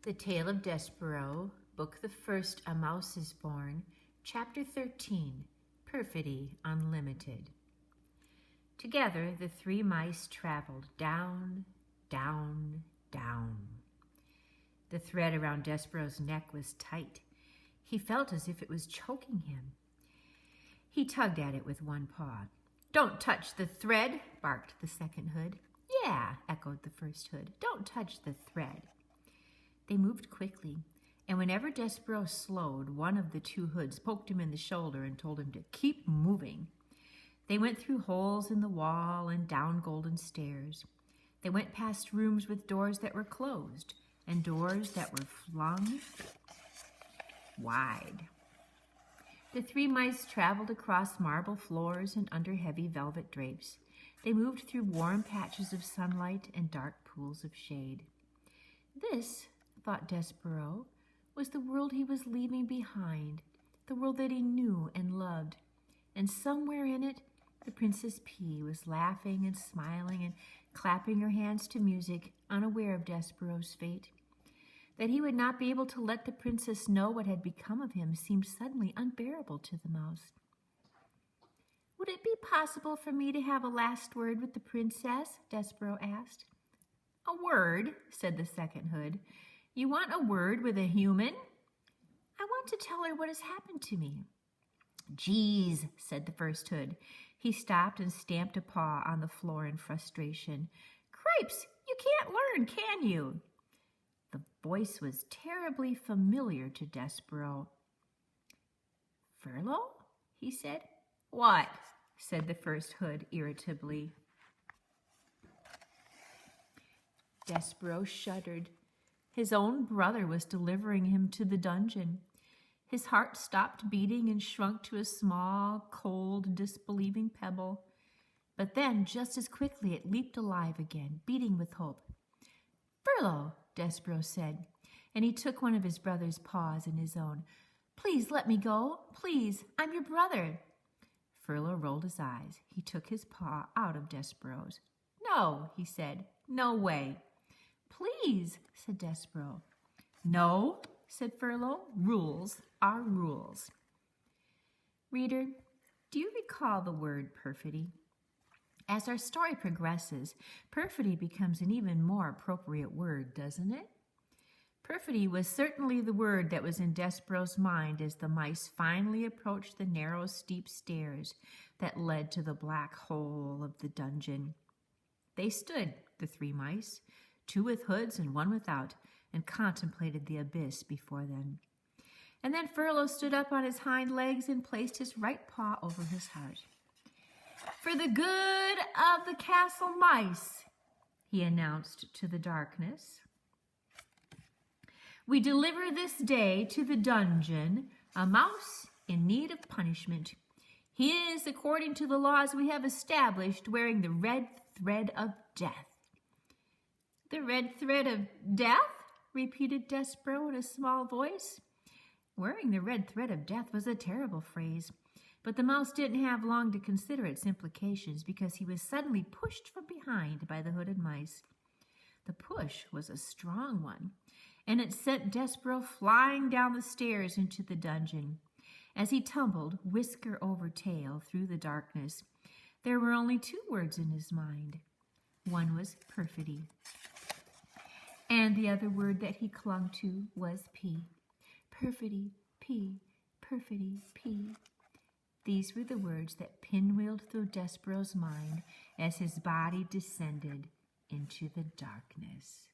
The Tale of Despereaux, Book the First, A Mouse is Born, Chapter 13, Perfidy Unlimited. Together the three mice traveled down, down, down. The thread around Despereaux's neck was tight. He felt as if it was choking him. He tugged at it with one paw. "Don't touch the thread," barked the second hood. "Yeah," echoed the first hood. "Don't touch the thread." They moved quickly, and whenever Despereaux slowed, one of the two hoods poked him in the shoulder and told him to keep moving. They went through holes in the wall and down golden stairs. They went past rooms with doors that were closed and doors that were flung wide. The three mice traveled across marble floors and under heavy velvet drapes. They moved through warm patches of sunlight and dark pools of shade. This, thought Despereaux, was the world he was leaving behind, the world that he knew and loved. And somewhere in it, the Princess P was laughing and smiling and clapping her hands to music, unaware of Despereaux's fate. That he would not be able to let the princess know what had become of him seemed suddenly unbearable to the mouse. "Would it be possible for me to have a last word with the princess?" Despereaux asked. "A word?" said the second hood. "You want a word with a human?" "I want to tell her what has happened to me." "Geez," said the first hood. He stopped and stamped a paw on the floor in frustration. "Cripes, you can't learn, can you?" The voice was terribly familiar to Despereaux. "Furlough?" he said. "What?" said the first hood irritably. Despereaux shuddered. His own brother was delivering him to the dungeon. His heart stopped beating and shrunk to a small, cold, disbelieving pebble. But then, just as quickly, it leaped alive again, beating with hope. "Furlough," Despereaux said, and he took one of his brother's paws in his own. "Please let me go. Please, I'm your brother." Furlough rolled his eyes. He took his paw out of Despereaux's. "No," he said. "No way." "Please," said Despereaux. "No," said Furlough. "Rules are rules." Reader, do you recall the word perfidy? As our story progresses, perfidy becomes an even more appropriate word, doesn't it? Perfidy was certainly the word that was in Despereaux's mind as the mice finally approached the narrow, steep stairs that led to the black hole of the dungeon. They stood, the three mice, two with hoods and one without, and contemplated the abyss before them. And then Furlough stood up on his hind legs and placed his right paw over his heart. "For the good of the castle mice," he announced to the darkness, "we deliver this day to the dungeon a mouse in need of punishment. He is, according to the laws we have established, wearing the red thread of death." "The red thread of death?" repeated Despereaux in a small voice. Wearing the red thread of death was a terrible phrase, but the mouse didn't have long to consider its implications because he was suddenly pushed from behind by the hooded mice. The push was a strong one, and it sent Despereaux flying down the stairs into the dungeon. As he tumbled, whisker over tail, through the darkness, there were only two words in his mind. One was perfidy, and the other word that he clung to was P. Perfidy, P, perfidy, P. These were the words that pinwheeled through Despereaux's mind as his body descended into the darkness.